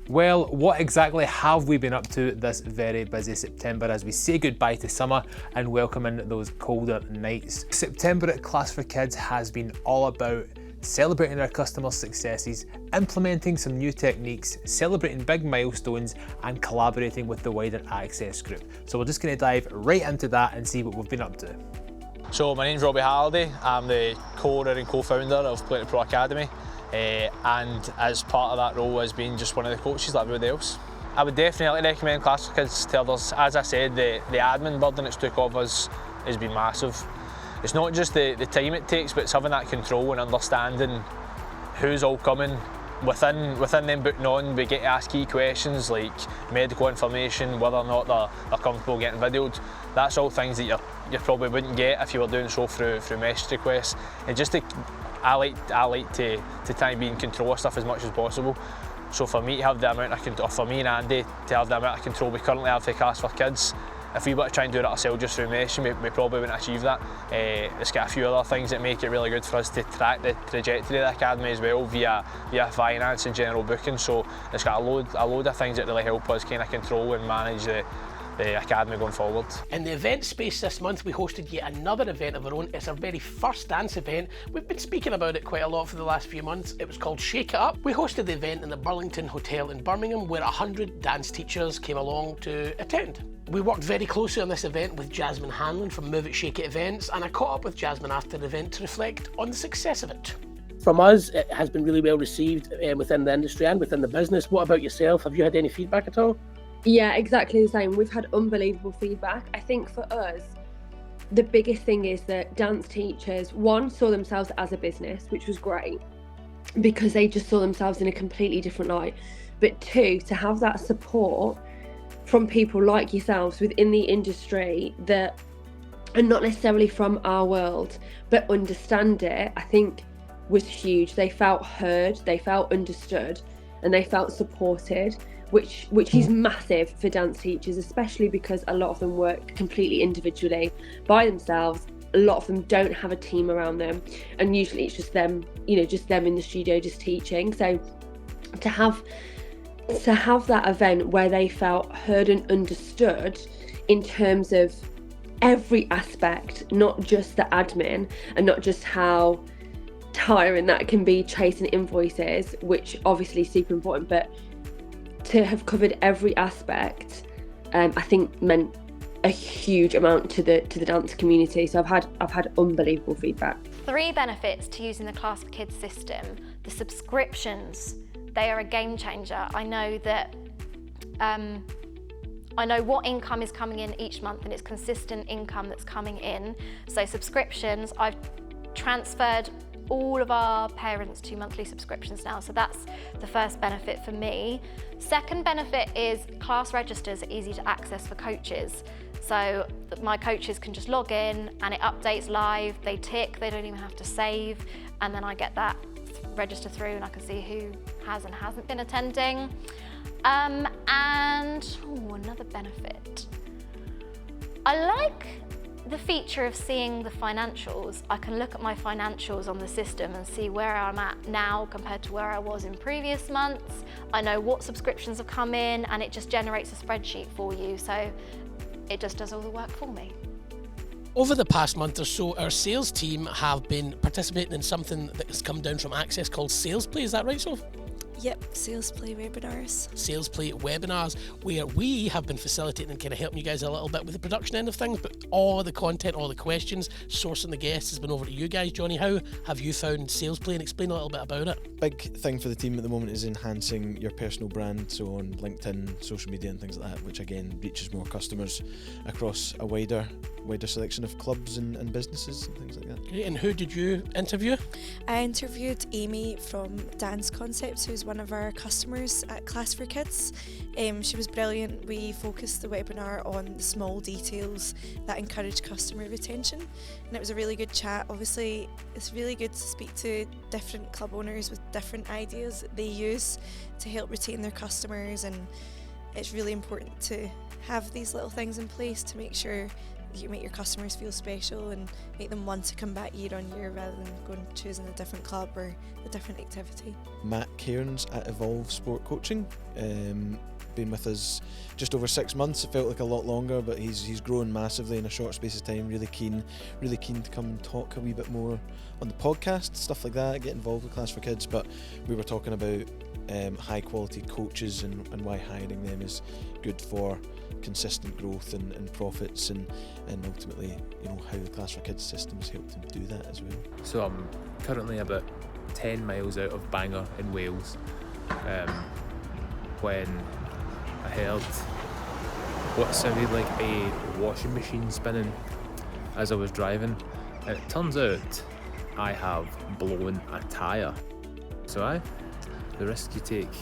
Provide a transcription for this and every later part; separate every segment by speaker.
Speaker 1: Well, what exactly have we been up to this very busy September as we say goodbye to summer and welcome in those colder nights? September at ClassForKids has been all about celebrating our customers' successes, implementing some new techniques, celebrating big milestones and collaborating with the wider Access group. So we're just going to dive right into that and see what we've been up to.
Speaker 2: So my name's Robbie Halliday. I'm the co-owner and co-founder of PLAYER2PRO Academy. And as part of that role has been just one of the coaches like everybody else. I would definitely recommend ClassForKids to others. As I said, the admin burden it's took off us has been massive. It's not just the time it takes, but it's having that control and understanding who's all coming. Within them booking on, we get to ask key questions like medical information, whether or not they're comfortable getting videoed. That's all things that you probably wouldn't get if you were doing so through message requests. And just I like to try and be in control of stuff as much as possible. So for me to have the amount of control, or for me and Andy to have the amount of control we currently have for ClassForKids, if we were to try and do it ourselves just through messaging, we probably wouldn't achieve that. It's got a few other things that make it really good for us to track the trajectory of the academy as well via finance and general booking. So it's got a load of things that really help us kind of control and manage the academy going forward.
Speaker 3: In the event space this month, we hosted yet another event of our own. It's our very first dance event. We've been speaking about it quite a lot for the last few months. It was called Shake It Up. We hosted the event in the Burlington Hotel in Birmingham, where 100 dance teachers came along to attend. We worked very closely on this event with Jasmine Hanlon from Move It Shake It Events, and I caught up with Jasmine after the event to reflect on the success of it. From us, it has been really well received within the industry and within the business. What about yourself? Have you had any feedback at all?
Speaker 4: Yeah, exactly the same. We've had unbelievable feedback. I think for us, the biggest thing is that dance teachers, one, saw themselves as a business, which was great because they just saw themselves in a completely different light. But two, to have that support from people like yourselves within the industry that are not necessarily from our world, but understand it, I think was huge. They felt heard, they felt understood, and they felt supported. Which is massive for dance teachers, especially because a lot of them work completely individually by themselves. A lot of them don't have a team around them, and usually it's just them, just them in the studio just teaching. So to have that event where they felt heard and understood in terms of every aspect, not just the admin and not just how tiring that can be chasing invoices, which obviously is super important, but to have covered every aspect, I think meant a huge amount to the dance community. So I've had unbelievable feedback.
Speaker 5: 3 benefits to using the ClassForKids system. The subscriptions, they are a game changer. I know that I know what income is coming in each month, and it's consistent income that's coming in. So subscriptions, I've transferred all of our parents to monthly subscriptions now, so that's the first benefit for me. Second benefit is class registers are easy to access for coaches, so my coaches can just log in and it updates live, they tick, they don't even have to save, and then I get that register through and I can see who has and hasn't been attending. And another benefit, I like the feature of seeing the financials. I can look at my financials on the system and see where I'm at now compared to where I was in previous months. I know what subscriptions have come in, and it just generates a spreadsheet for you, so it just does all the work for me.
Speaker 3: Over the past month or so, our sales team have been participating in something that has come down from Access called Sales Play. Is that right, Sophie?
Speaker 6: Yep, Sales Play webinars.
Speaker 3: Sales Play webinars, where we have been facilitating and kind of helping you guys a little bit with the production end of things, but all the content, all the questions, sourcing the guests has been over to you guys. Jonny, how have you found Sales Play, and explain a little bit about it?
Speaker 7: Big thing for the team at the moment is enhancing your personal brand, so on LinkedIn, social media and things like that, which again reaches more customers across a wider selection of clubs and businesses and things like that.
Speaker 3: Okay, and who did you interview?
Speaker 6: I interviewed Amy from Dance Concepts, who's one of our customers at ClassForKids. She was brilliant. We focused the webinar on the small details that encourage customer retention, and it was a really good chat. Obviously, it's really good to speak to different club owners with different ideas that they use to help retain their customers, and it's really important to have these little things in place to make sure you make your customers feel special and make them want to come back year on year rather than going and choosing a different club or a different activity.
Speaker 7: Matt Cairns at Evolve Sport Coaching. Been with us just over 6 months. It felt like a lot longer, but he's grown massively in a short space of time. Really keen to come and talk a wee bit more on the podcast, stuff like that, get involved with Class4Kids. But we were talking about high quality coaches and why hiring them is good for consistent growth and profits, and ultimately, you know, how the Class4Kids system has helped him do that as well.
Speaker 1: So I'm currently about 10 miles out of Bangor in Wales when I heard what sounded like a washing machine spinning as I was driving. And it turns out I have blown a tyre. So the risk you take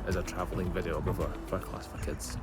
Speaker 1: as a travelling videographer for Class4Kids.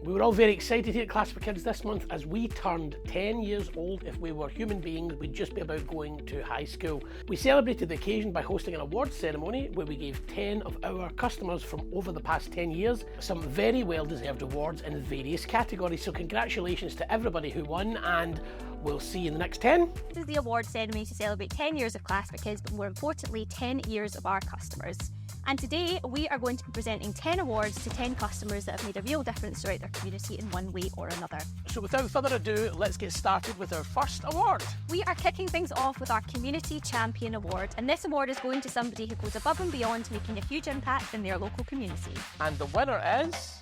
Speaker 3: We were all very excited here at Class4Kids this month as we turned 10 years old. If we were human beings, we'd just be about going to high school. We celebrated the occasion by hosting an awards ceremony where we gave 10 of our customers from over the past 10 years some very well-deserved awards in various categories. So congratulations to everybody who won, and we'll see you in the next 10.
Speaker 8: This is the award ceremony to celebrate 10 years of Class4Kids, but more importantly, 10 years of our customers. And today we are going to be presenting 10 awards to 10 customers that have made a real difference throughout their community in one way or another.
Speaker 3: So without further ado, let's get started with our first award.
Speaker 8: We are kicking things off with our Community Champion Award, and this award is going to somebody who goes above and beyond, making a huge impact in their local community.
Speaker 3: And the winner is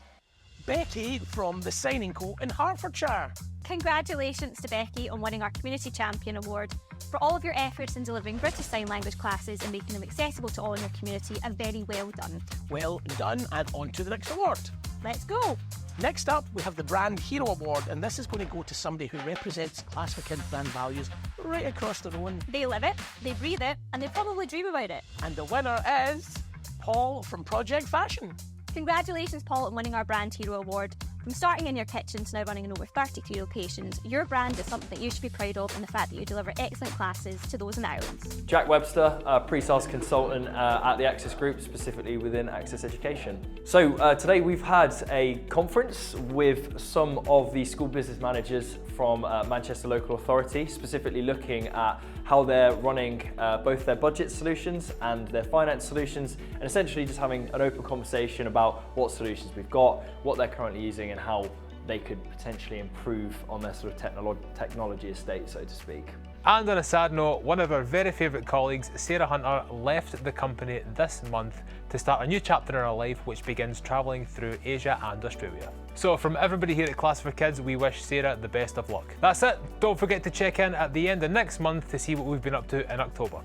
Speaker 3: Becky from the Signing Co in Hertfordshire.
Speaker 8: Congratulations to Becky on winning our Community Champion Award. For all of your efforts in delivering British Sign Language classes and making them accessible to all in your community, a very well done.
Speaker 3: Well done, and on to the next award.
Speaker 8: Let's go.
Speaker 3: Next up, we have the Brand Hero Award, and this is going to go to somebody who represents Class4Kids brand values right across the room.
Speaker 8: They live it, they breathe it, and they probably dream about it.
Speaker 3: And the winner is Paul from Project Fashion.
Speaker 8: Congratulations, Paul, on winning our Brand Hero Award. From starting in your kitchen to now running in over 33 locations, your brand is something that you should be proud of, and the fact that you deliver excellent classes to those in Ireland.
Speaker 9: Jack Webster, a pre-sales consultant at the Access Group, specifically within Access Education. So today we've had a conference with some of the school business managers from Manchester Local Authority, specifically looking at how they're running both their budget solutions and their finance solutions, and essentially just having an open conversation about what solutions we've got, what they're currently using, and how they could potentially improve on their sort of technology estate, so to speak.
Speaker 1: And on a sad note, one of our very favourite colleagues, Sarah Hunter, left the company this month to start a new chapter in her life, which begins travelling through Asia and Australia. So from everybody here at Class4Kids, we wish Sarah the best of luck. That's it. Don't forget to check in at the end of next month to see what we've been up to in October.